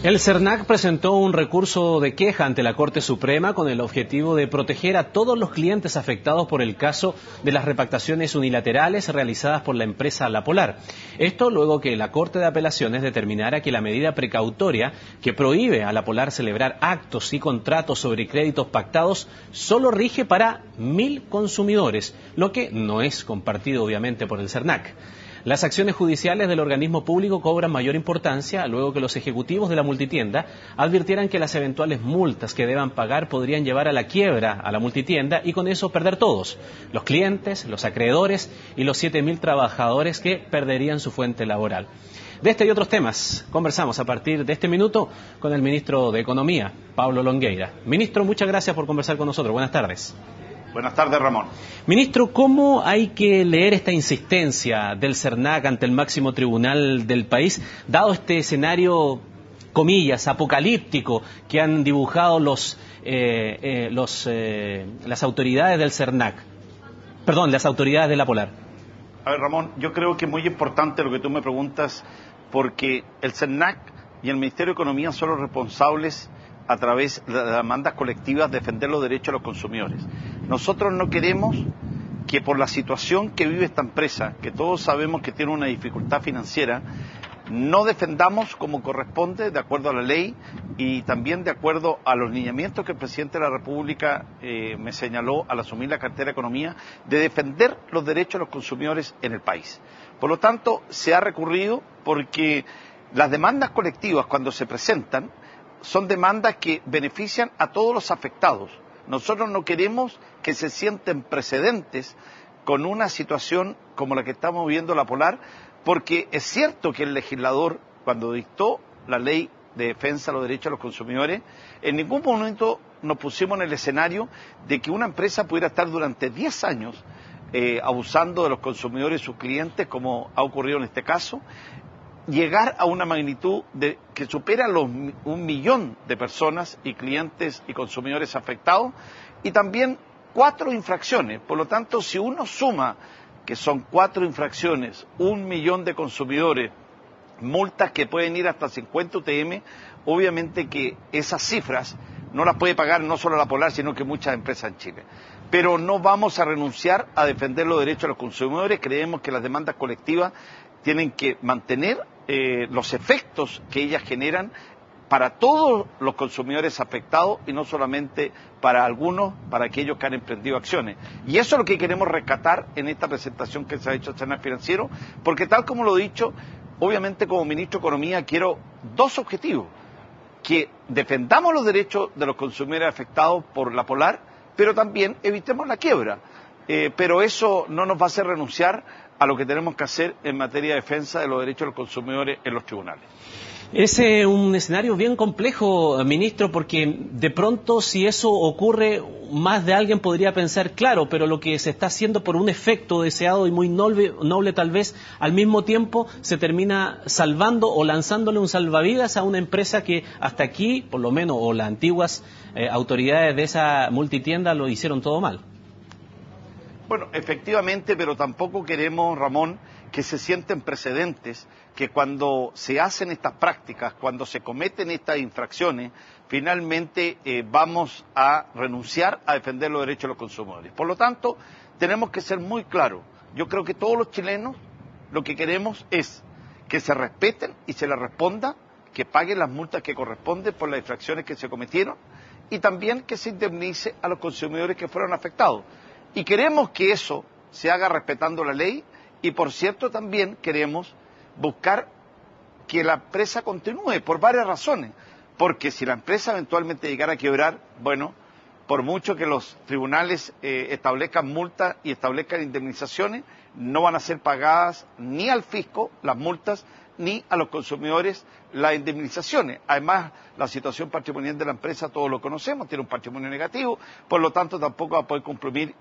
El CERNAC presentó un recurso de queja ante la Corte Suprema con el objetivo de proteger a todos los clientes afectados por el caso de las repactaciones unilaterales realizadas por la empresa La Polar. Esto luego que la Corte de Apelaciones determinara que la medida precautoria que prohíbe a La Polar celebrar actos y contratos sobre créditos pactados solo rige para 1.000 consumidores, lo que no es compartido obviamente por el CERNAC. Las acciones judiciales del organismo público cobran mayor importancia luego que los ejecutivos de la multitienda advirtieran que las eventuales multas que deban pagar podrían llevar a la quiebra a la multitienda y con eso perder todos, los clientes, los acreedores y los 7.000 trabajadores que perderían su fuente laboral. De este y otros temas conversamos a partir de este minuto con el ministro de Economía, Pablo Longueira. Ministro, muchas gracias por conversar con nosotros. Buenas tardes. Buenas tardes, Ramón. Ministro, ¿cómo hay que leer esta insistencia del CERNAC ante el máximo tribunal del país, dado este escenario, comillas, apocalíptico que han dibujado las autoridades del CERNAC? Perdón, las autoridades de La Polar. A ver, Ramón, yo creo que es muy importante lo que tú me preguntas, porque el CERNAC y el Ministerio de Economía son los responsables a través de las demandas colectivas defender los derechos de los consumidores. Nosotros no queremos que por la situación que vive esta empresa, que todos sabemos que tiene una dificultad financiera, no defendamos como corresponde, de acuerdo a la ley y también de acuerdo a los lineamientos que el presidente de la República me señaló al asumir la cartera de Economía, de defender los derechos de los consumidores en el país. Por lo tanto, se ha recurrido porque las demandas colectivas, cuando se presentan, son demandas que benefician a todos los afectados. Nosotros no queremos que se sienten precedentes con una situación como la que estamos viviendo La Polar, porque es cierto que el legislador, cuando dictó la ley de defensa de los derechos de los consumidores, en ningún momento nos pusimos en el escenario de que una empresa pudiera estar durante 10 años abusando de los consumidores y sus clientes, como ha ocurrido en este caso, llegar a una magnitud que supera los 1 millón de personas y clientes y consumidores afectados, y también 4 infracciones. Por lo tanto, si uno suma que son 4 infracciones, 1 millón de consumidores, multas que pueden ir hasta 50 UTM, obviamente que esas cifras no las puede pagar no solo La Polar, sino que muchas empresas en Chile. Pero no vamos a renunciar a defender los derechos de los consumidores. Creemos que las demandas colectivas tienen que mantener los efectos que ellas generan para todos los consumidores afectados y no solamente para algunos, para aquellos que han emprendido acciones. Y eso es lo que queremos rescatar en esta presentación que se ha hecho al CERNAC Financiero, porque tal como lo he dicho, obviamente como ministro de Economía quiero 2 objetivos: que defendamos los derechos de los consumidores afectados por La Polar, pero también evitemos la quiebra. Pero eso no nos va a hacer renunciar a lo que tenemos que hacer en materia de defensa de los derechos de los consumidores en los tribunales. Es un escenario bien complejo, ministro, porque de pronto si eso ocurre, más de alguien podría pensar, claro, pero lo que se está haciendo por un efecto deseado y muy noble tal vez, al mismo tiempo se termina salvando o lanzándole un salvavidas a una empresa que hasta aquí, por lo menos, o las antiguas autoridades de esa multitienda lo hicieron todo mal. Bueno, efectivamente, pero tampoco queremos, Ramón, que se sienten precedentes, que cuando se hacen estas prácticas, cuando se cometen estas infracciones, finalmente vamos a renunciar a defender los derechos de los consumidores. Por lo tanto, tenemos que ser muy claros. Yo creo que todos los chilenos lo que queremos es que se respeten y se les responda, que paguen las multas que corresponden por las infracciones que se cometieron y también que se indemnice a los consumidores que fueron afectados. Y queremos que eso se haga respetando la ley y, por cierto, también queremos buscar que la empresa continúe por varias razones. Porque si la empresa eventualmente llegara a quebrar, bueno, por mucho que los tribunales establezcan multas y establezcan indemnizaciones, no van a ser pagadas ni al fisco las multas ni a los consumidores las indemnizaciones. Además, la situación patrimonial de la empresa todos lo conocemos, tiene un patrimonio negativo, por lo tanto tampoco va a poder cumplir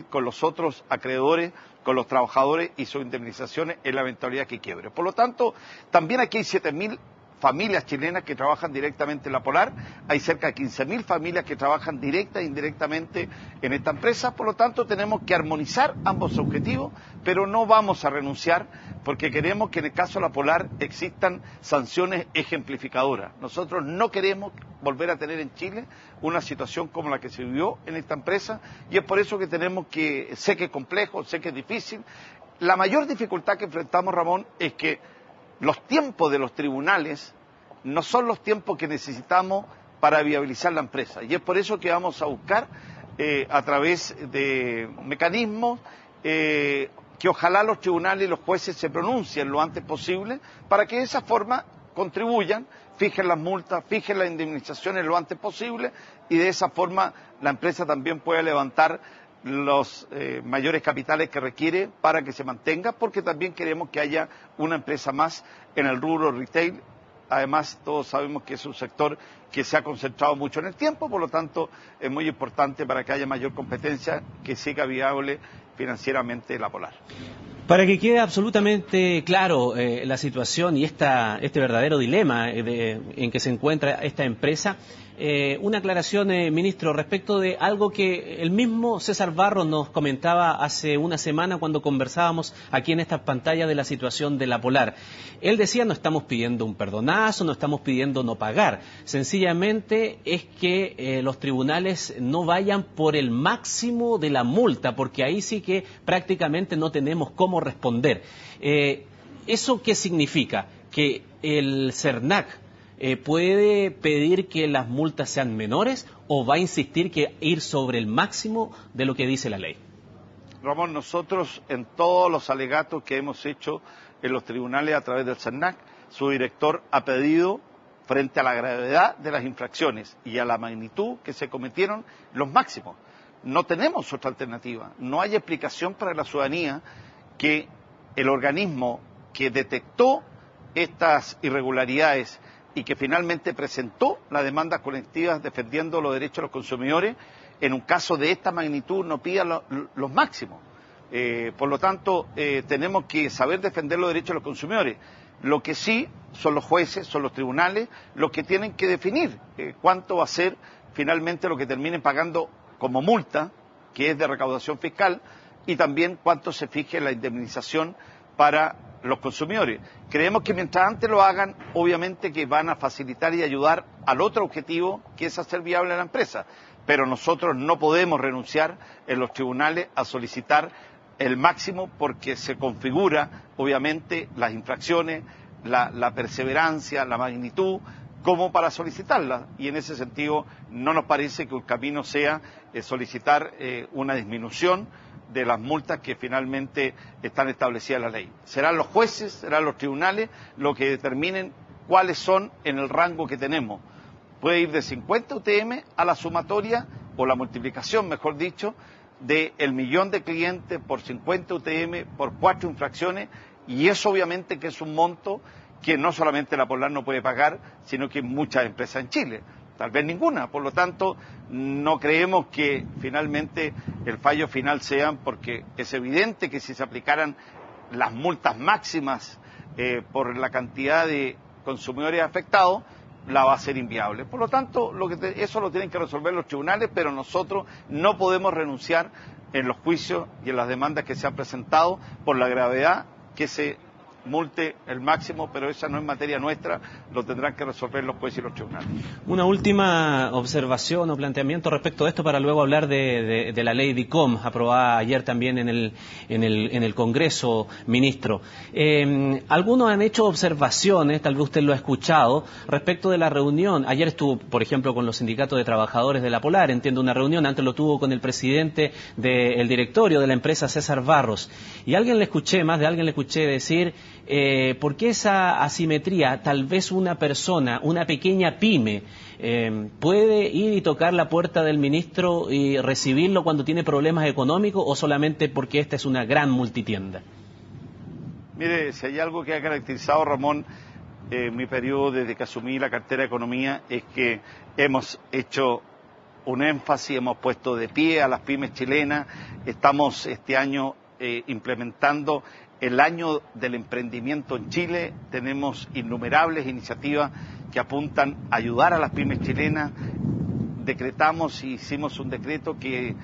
con los otros acreedores, con los trabajadores y sus indemnizaciones en la eventualidad que quiebre. Por lo tanto, también aquí hay 7.000 familias chilenas que trabajan directamente en la Polar, hay cerca de 15.000 familias que trabajan directa e indirectamente en esta empresa, por lo tanto tenemos que armonizar ambos objetivos, pero no vamos a renunciar porque queremos que en el caso de la Polar existan sanciones ejemplificadoras. Nosotros no queremos volver a tener en Chile una situación como la que se vivió en esta empresa y es por eso que tenemos que, sé que es complejo, sé que es difícil. La mayor dificultad que enfrentamos, Ramón, es que los tiempos de los tribunales no son los tiempos que necesitamos para viabilizar la empresa. Y es por eso que vamos a buscar, a través de mecanismos, que ojalá los tribunales y los jueces se pronuncien lo antes posible, para que de esa forma contribuyan, fijen las multas, fijen las indemnizaciones lo antes posible, y de esa forma la empresa también pueda levantar los mayores capitales que requiere para que se mantenga, porque también queremos que haya una empresa más en el rubro retail. Además, todos sabemos que es un sector que se ha concentrado mucho en el tiempo, por lo tanto, es muy importante para que haya mayor competencia, que siga viable financieramente la Polar. Para que quede absolutamente claro la situación y este verdadero dilema en que se encuentra esta empresa, una aclaración, ministro, respecto de algo que el mismo César Barros nos comentaba hace una semana cuando conversábamos aquí en estas pantallas de la situación de la Polar. Él decía, no estamos pidiendo un perdonazo, no estamos pidiendo no pagar, sencillamente es que los tribunales no vayan por el máximo de la multa, porque ahí sí que prácticamente no tenemos cómo responder. ¿Eso qué significa? Que el CERNAC ¿puede pedir que las multas sean menores o va a insistir que ir sobre el máximo de lo que dice la ley? Ramón, nosotros en todos los alegatos que hemos hecho en los tribunales a través del CERNAC, su director ha pedido, frente a la gravedad de las infracciones y a la magnitud que se cometieron, los máximos. No tenemos otra alternativa. No hay explicación para la ciudadanía que el organismo que detectó estas irregularidades y que finalmente presentó las demandas colectivas defendiendo los derechos de los consumidores, en un caso de esta magnitud no pida los máximos. Por lo tanto, tenemos que saber defender los derechos de los consumidores. Lo que sí son los jueces, son los tribunales, los que tienen que definir cuánto va a ser finalmente lo que terminen pagando como multa, que es de recaudación fiscal, y también cuánto se fije en la indemnización para los consumidores. Creemos que mientras antes lo hagan, obviamente que van a facilitar y ayudar al otro objetivo, que es hacer viable la empresa. Pero nosotros no podemos renunciar en los tribunales a solicitar el máximo porque se configura, obviamente, las infracciones, la perseverancia, la magnitud, como para solicitarlas. Y en ese sentido no nos parece que un camino sea solicitar una disminución de las multas que finalmente están establecidas en la ley. Serán los jueces, serán los tribunales los que determinen cuáles son en el rango que tenemos. Puede ir de 50 UTM a la sumatoria, o la multiplicación, mejor dicho, de el millón de clientes por 50 UTM por 4 infracciones, y eso obviamente que es un monto que no solamente la Polar no puede pagar, sino que muchas empresas en Chile. Tal vez ninguna, por lo tanto, no creemos que finalmente el fallo final sea, porque es evidente que si se aplicaran las multas máximas por la cantidad de consumidores afectados, la va a ser inviable. Por lo tanto, eso lo tienen que resolver los tribunales, pero nosotros no podemos renunciar en los juicios y en las demandas que se han presentado por la gravedad que se multe el máximo, pero esa no es materia nuestra, lo tendrán que resolver los jueces y los tribunales. Una última observación o planteamiento respecto a esto para luego hablar de la ley DICOM, aprobada ayer también en el Congreso, ministro. Algunos han hecho observaciones, tal vez usted lo ha escuchado, respecto de la reunión. Ayer estuvo, por ejemplo, con los sindicatos de trabajadores de la Polar, entiendo una reunión, antes lo tuvo con el presidente del directorio de la empresa, César Barros. Y más de alguien le escuché decir, ¿por qué esa asimetría? Tal vez una persona, una pequeña pyme, puede ir y tocar la puerta del ministro y recibirlo cuando tiene problemas económicos, o solamente porque esta es una gran multitienda. Mire, si hay algo que ha caracterizado, Ramón, mi periodo desde que asumí la cartera de Economía, es que hemos hecho un énfasis, hemos puesto de pie a las pymes chilenas, estamos este año implementando el año del emprendimiento en Chile. Tenemos innumerables iniciativas que apuntan a ayudar a las pymes chilenas. Decretamos y hicimos un decreto que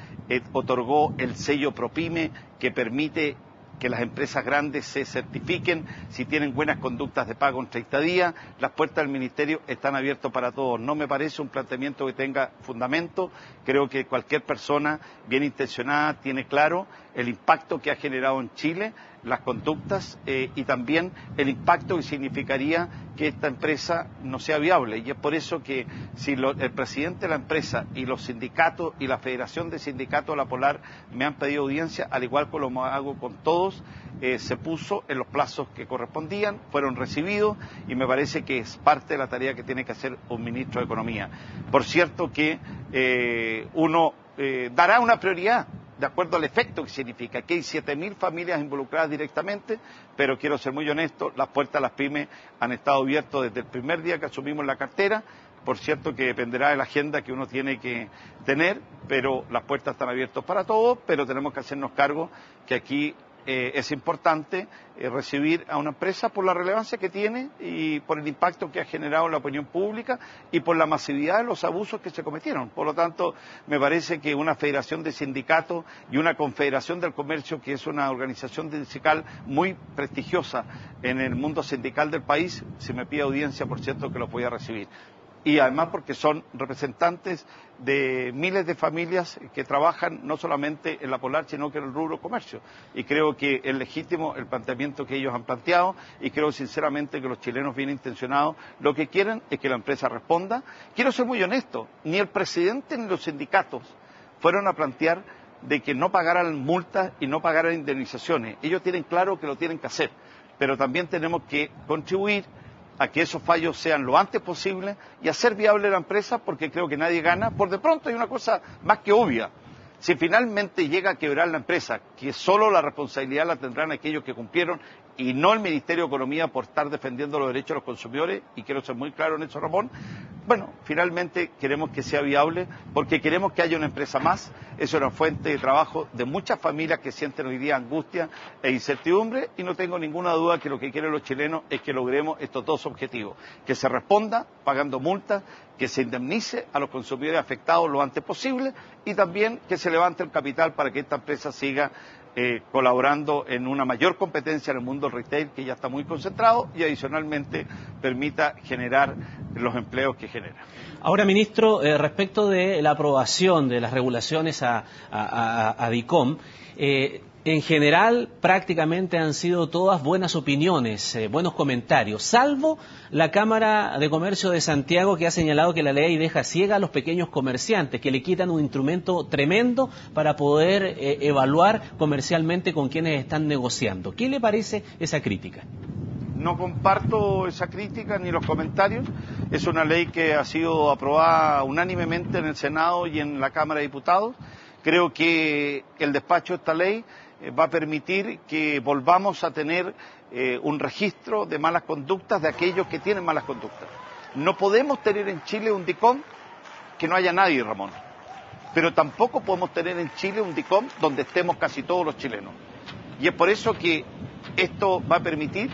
otorgó el sello ProPyme, que permite que las empresas grandes se certifiquen si tienen buenas conductas de pago en 30 días. Las puertas del Ministerio están abiertas para todos. No me parece un planteamiento que tenga fundamento. Creo que cualquier persona bien intencionada tiene claro el impacto que ha generado en Chile las conductas y también el impacto que significaría que esta empresa no sea viable. Y es por eso que si el presidente de la empresa y los sindicatos y la Federación de Sindicatos de la Polar me han pedido audiencia, al igual que lo hago con todos, se puso en los plazos que correspondían, fueron recibidos y me parece que es parte de la tarea que tiene que hacer un ministro de Economía. Por cierto que uno dará una prioridad de acuerdo al efecto que significa. Aquí hay 7.000 familias involucradas directamente, pero quiero ser muy honesto, las puertas a las pymes han estado abiertas desde el primer día que asumimos la cartera. Por cierto que dependerá de la agenda que uno tiene que tener, pero las puertas están abiertas para todos, pero tenemos que hacernos cargo que aquí es importante recibir a una empresa por la relevancia que tiene y por el impacto que ha generado en la opinión pública y por la masividad de los abusos que se cometieron. Por lo tanto, me parece que una federación de sindicatos y una confederación del comercio, que es una organización sindical muy prestigiosa en el mundo sindical del país, si me pide audiencia, por cierto, que lo voy a recibir. Y además porque son representantes de miles de familias que trabajan no solamente en la Polar, sino que en el rubro comercio. Y creo que es legítimo el planteamiento que ellos han planteado y creo sinceramente que los chilenos bien intencionados lo que quieren es que la empresa responda. Quiero ser muy honesto, ni el presidente ni los sindicatos fueron a plantear de que no pagaran multas y no pagaran indemnizaciones. Ellos tienen claro que lo tienen que hacer, pero también tenemos que contribuir a que esos fallos sean lo antes posible y hacer viable la empresa, porque creo que nadie gana. Por de pronto hay una cosa más que obvia. Si finalmente llega a quebrar la empresa, que solo la responsabilidad la tendrán aquellos que cumplieron y no el Ministerio de Economía por estar defendiendo los derechos de los consumidores, y quiero ser muy claro en eso, Ramón, bueno, finalmente queremos que sea viable porque queremos que haya una empresa más. Es una fuente de trabajo de muchas familias que sienten hoy día angustia e incertidumbre y no tengo ninguna duda que lo que quieren los chilenos es que logremos estos dos objetivos, que se responda pagando multas, que se indemnice a los consumidores afectados lo antes posible y también que se levante el capital para que esta empresa siga colaborando en una mayor competencia en el mundo retail, que ya está muy concentrado, y adicionalmente permita generar los empleos que genera. Ahora, ministro, respecto de la aprobación de las regulaciones a DICOM, en general prácticamente han sido todas buenas opiniones, buenos comentarios, salvo la Cámara de Comercio de Santiago, que ha señalado que la ley deja ciega a los pequeños comerciantes, que le quitan un instrumento tremendo para poder evaluar comercialmente con quienes están negociando. ¿Qué le parece esa crítica? No comparto esa crítica ni los comentarios. Es una ley que ha sido aprobada unánimemente en el Senado y en la Cámara de Diputados. Creo que el despacho de esta ley va a permitir que volvamos a tener un registro de malas conductas de aquellos que tienen malas conductas. No podemos tener en Chile un DICOM que no haya nadie, Ramón. Pero tampoco podemos tener en Chile un DICOM donde estemos casi todos los chilenos. Y es por eso que esto va a permitir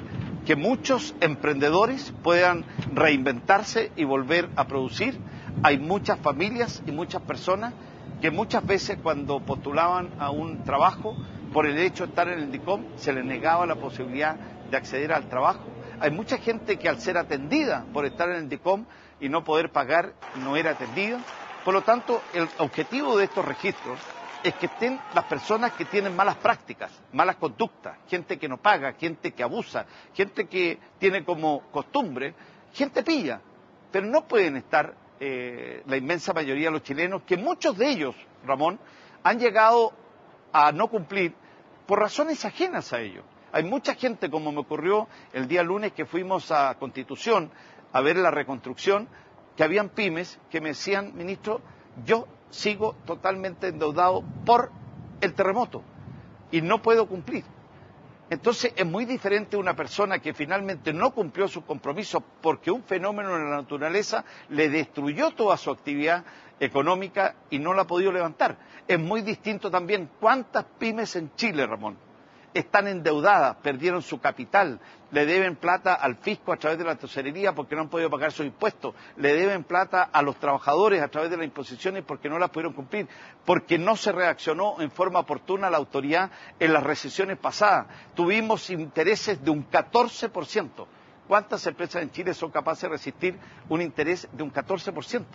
que muchos emprendedores puedan reinventarse y volver a producir. Hay muchas familias y muchas personas que muchas veces cuando postulaban a un trabajo, por el hecho de estar en el DICOM, se les negaba la posibilidad de acceder al trabajo. Hay mucha gente que al ser atendida por estar en el DICOM y no poder pagar, no era atendida. Por lo tanto, el objetivo de estos registros es que estén las personas que tienen malas prácticas, malas conductas, gente que no paga, gente que abusa, gente que tiene como costumbre, gente pilla, pero no pueden estar la inmensa mayoría de los chilenos, que muchos de ellos, Ramón, han llegado a no cumplir por razones ajenas a ellos. Hay mucha gente, como me ocurrió el día lunes que fuimos a Constitución a ver la reconstrucción, que habían pymes que me decían, ministro, yo sigo totalmente endeudado por el terremoto y no puedo cumplir. Entonces es muy diferente una persona que finalmente no cumplió sus compromisos porque un fenómeno en la naturaleza le destruyó toda su actividad económica y no la ha podido levantar. Es muy distinto también cuántas pymes en Chile, Ramón, están endeudadas, perdieron su capital, le deben plata al fisco a través de la tesorería porque no han podido pagar sus impuestos, le deben plata a los trabajadores a través de las imposiciones porque no las pudieron cumplir, porque no se reaccionó en forma oportuna la autoridad en las recesiones pasadas. Tuvimos intereses de un 14%. ¿Cuántas empresas en Chile son capaces de resistir un interés de un 14%?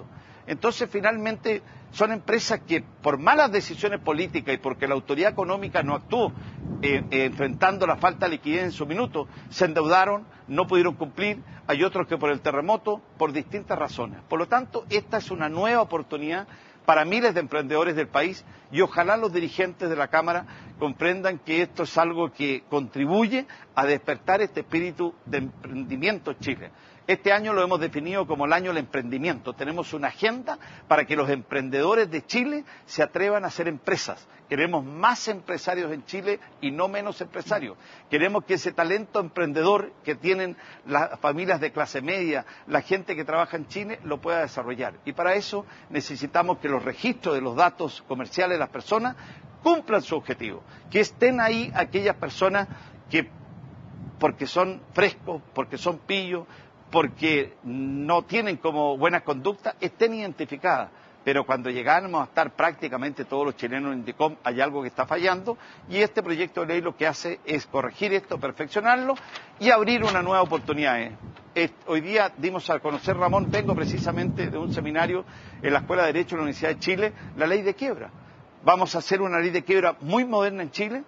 Entonces, finalmente, son empresas que, por malas decisiones políticas y porque la autoridad económica no actuó enfrentando la falta de liquidez en su minuto, se endeudaron, no pudieron cumplir. Hay otros que por el terremoto, por distintas razones. Por lo tanto, esta es una nueva oportunidad para miles de emprendedores del país y ojalá los dirigentes de la Cámara comprendan que esto es algo que contribuye a despertar este espíritu de emprendimiento en Chile. Este año lo hemos definido como el año del emprendimiento. Tenemos una agenda para que los emprendedores de Chile se atrevan a hacer empresas. Queremos más empresarios en Chile y no menos empresarios. Queremos que ese talento emprendedor que tienen las familias de clase media, la gente que trabaja en Chile, lo pueda desarrollar. Y para eso necesitamos que los registros de los datos comerciales de las personas cumplan su objetivo. Que estén ahí aquellas personas que, porque son frescos, porque son pillos, porque no tienen como buena conducta, estén identificadas. Pero cuando llegáramos a estar prácticamente todos los chilenos en INDECOM, hay algo que está fallando, y este proyecto de ley lo que hace es corregir esto, perfeccionarlo y abrir una nueva oportunidad. Hoy día dimos a conocer, Ramón, vengo precisamente de un seminario en la Escuela de Derecho de la Universidad de Chile, la ley de quiebra. Vamos a hacer una ley de quiebra muy moderna en Chile.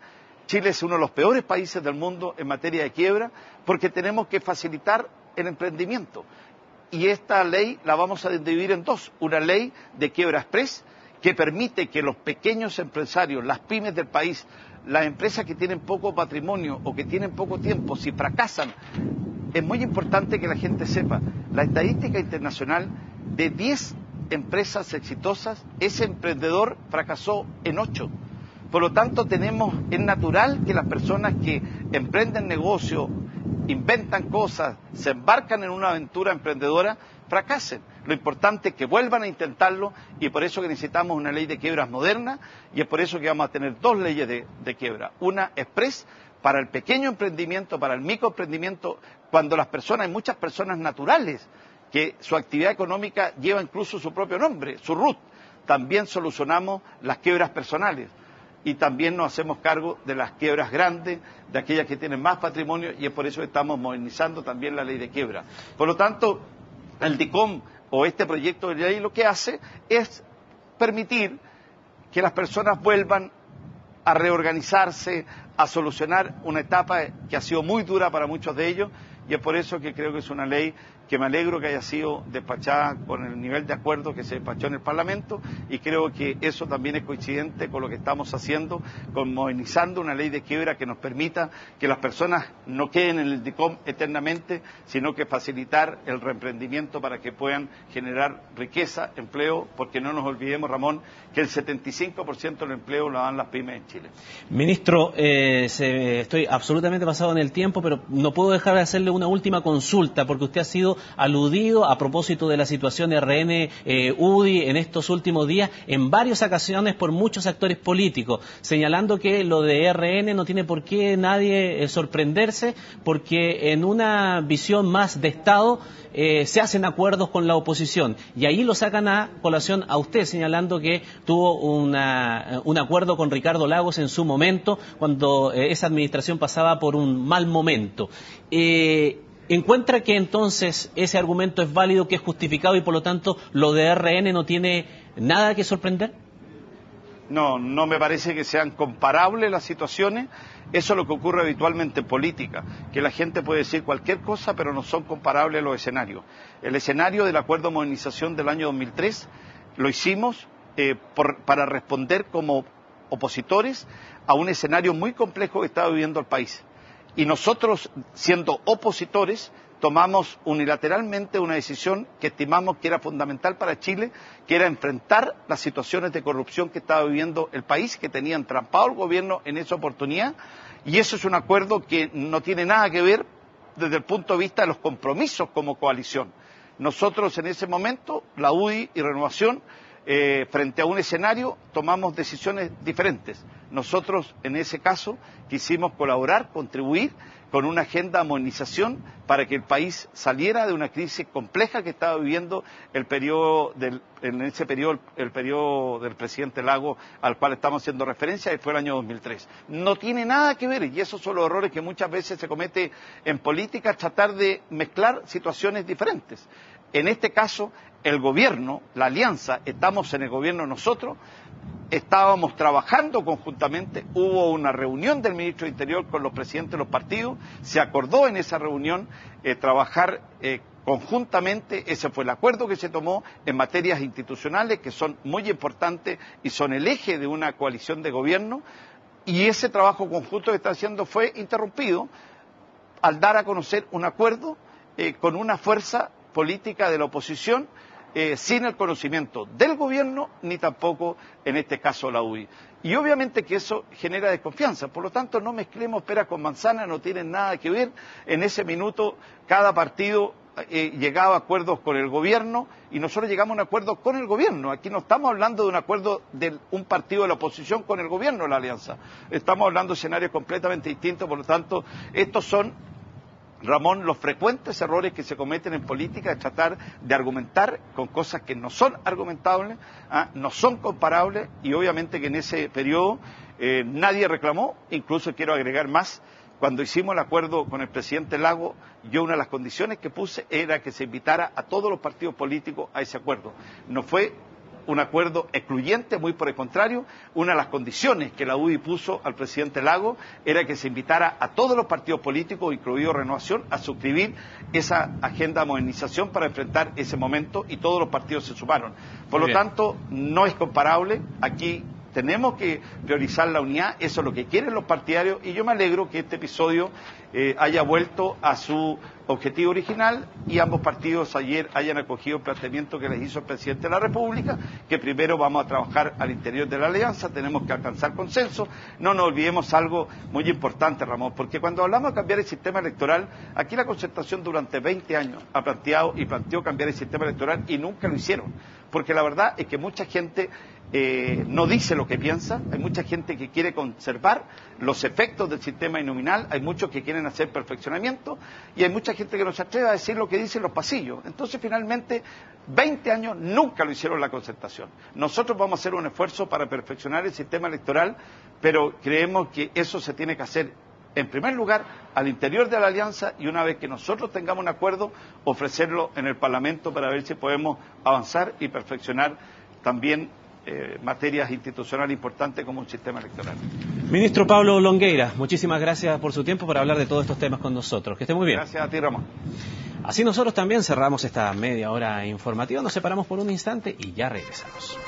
Chile es uno de los peores países del mundo en materia de quiebra, porque tenemos que facilitar el emprendimiento. Y esta ley la vamos a dividir en dos. Una ley de quiebra express que permite que los pequeños empresarios, las pymes del país, las empresas que tienen poco patrimonio o que tienen poco tiempo, si fracasan, es muy importante que la gente sepa, la estadística internacional de 10 empresas exitosas, ese emprendedor fracasó en 8. Por lo tanto, es natural que las personas que emprenden negocio, inventan cosas, se embarcan en una aventura emprendedora, fracasen. Lo importante es que vuelvan a intentarlo y por eso que necesitamos una ley de quiebras moderna y es por eso que vamos a tener dos leyes de quiebra. Una express para el pequeño emprendimiento, para el microemprendimiento, cuando hay muchas personas naturales que su actividad económica lleva incluso su propio nombre, su RUT. También solucionamos las quiebras personales. Y también nos hacemos cargo de las quiebras grandes, de aquellas que tienen más patrimonio, y es por eso que estamos modernizando también la ley de quiebra. Por lo tanto, el DICOM o este proyecto de ley lo que hace es permitir que las personas vuelvan a reorganizarse, a solucionar una etapa que ha sido muy dura para muchos de ellos, y es por eso que creo que es una ley que me alegro que haya sido despachada con el nivel de acuerdo que se despachó en el Parlamento, y creo que eso también es coincidente con lo que estamos haciendo, con modernizando una ley de quiebra que nos permita que las personas no queden en el DICOM eternamente, sino que facilitar el reemprendimiento para que puedan generar riqueza, empleo, porque no nos olvidemos, Ramón, que el 75% del empleo lo dan las pymes en Chile. Ministro, estoy absolutamente pasado en el tiempo, pero no puedo dejar de hacerle una última consulta, porque usted ha sido aludido a propósito de la situación de RN-UDI en estos últimos días en varias ocasiones por muchos actores políticos, señalando que lo de RN no tiene por qué nadie sorprenderse, porque en una visión más de Estado se hacen acuerdos con la oposición, y ahí lo sacan a colación a usted, señalando que tuvo un acuerdo con Ricardo Lagos en su momento, cuando esa administración pasaba por un mal momento. ¿Encuentra que entonces ese argumento es válido, que es justificado y por lo tanto lo de RN no tiene nada que sorprender? No me parece que sean comparables las situaciones. Eso es lo que ocurre habitualmente en política, que la gente puede decir cualquier cosa, pero no son comparables los escenarios. El escenario del acuerdo de modernización del año 2003 lo hicimos para responder como opositores a un escenario muy complejo que estaba viviendo el país. Y nosotros, siendo opositores, tomamos unilateralmente una decisión que estimamos que era fundamental para Chile, que era enfrentar las situaciones de corrupción que estaba viviendo el país, que tenía entrampado el gobierno en esa oportunidad, y eso es un acuerdo que no tiene nada que ver desde el punto de vista de los compromisos como coalición. Nosotros en ese momento, la UDI y Renovación, frente a un escenario, tomamos decisiones diferentes. nosotros en ese caso quisimos colaborar, contribuir con una agenda de modernización para que el país saliera de una crisis compleja que estaba viviendo el periodo del presidente Lagos, al cual estamos haciendo referencia, que fue el año 2003. No tiene nada que ver, y esos son los errores que muchas veces se comete en política, tratar de mezclar situaciones diferentes. En este caso, el gobierno, la alianza, estamos en el gobierno nosotros, estábamos trabajando conjuntamente, hubo una reunión del ministro de Interior con los presidentes de los partidos, se acordó en esa reunión trabajar conjuntamente, ese fue el acuerdo que se tomó en materias institucionales que son muy importantes y son el eje de una coalición de gobierno, y ese trabajo conjunto que está haciendo fue interrumpido al dar a conocer un acuerdo con una fuerza política de la oposición sin el conocimiento del gobierno ni tampoco en este caso la UDI. Y obviamente que eso genera desconfianza, por lo tanto no mezclemos peras con manzanas, no tienen nada que ver. En ese minuto cada partido llegaba a acuerdos con el gobierno y nosotros llegamos a un acuerdo con el gobierno. Aquí no estamos hablando de un acuerdo de un partido de la oposición con el gobierno de la alianza, estamos hablando de escenarios completamente distintos. Por lo tanto, estos son, Ramón, los frecuentes errores que se cometen en política de tratar de argumentar con cosas que no son argumentables, no son comparables, y obviamente que en ese periodo nadie reclamó. Incluso quiero agregar más, cuando hicimos el acuerdo con el presidente Lagos, yo una de las condiciones que puse era que se invitara a todos los partidos políticos a ese acuerdo. No fue un acuerdo excluyente, muy por el contrario, una de las condiciones que la UDI puso al presidente Lagos era que se invitara a todos los partidos políticos, incluido Renovación, a suscribir esa agenda de modernización para enfrentar ese momento, y todos los partidos se sumaron. Por lo tanto, no es comparable. Aquí tenemos que priorizar la unidad, eso es lo que quieren los partidarios, y yo me alegro que este episodio haya vuelto a su objetivo original y ambos partidos ayer hayan acogido el planteamiento que les hizo el presidente de la República, que primero vamos a trabajar al interior de la alianza, tenemos que alcanzar consenso. No nos olvidemos algo muy importante, Ramón, porque cuando hablamos de cambiar el sistema electoral, aquí la Concertación durante 20 años ha planteó cambiar el sistema electoral y nunca lo hicieron, porque la verdad es que mucha gente no dice lo que piensa, hay mucha gente que quiere conservar los efectos del sistema uninominal, hay muchos que quieren hacer perfeccionamiento y hay mucha gente que no se atreve a decir lo que dicen los pasillos. Entonces, finalmente, 20 años nunca lo hicieron la Concertación. Nosotros vamos a hacer un esfuerzo para perfeccionar el sistema electoral, pero creemos que eso se tiene que hacer en primer lugar al interior de la alianza, y una vez que nosotros tengamos un acuerdo, ofrecerlo en el Parlamento para ver si podemos avanzar y perfeccionar también materias institucionales importantes como un sistema electoral. Ministro Pablo Longueira, muchísimas gracias por su tiempo para hablar de todos estos temas con nosotros. Que esté muy bien. Gracias a ti, Ramón. Así nosotros también cerramos esta media hora informativa, nos separamos por un instante y ya regresamos.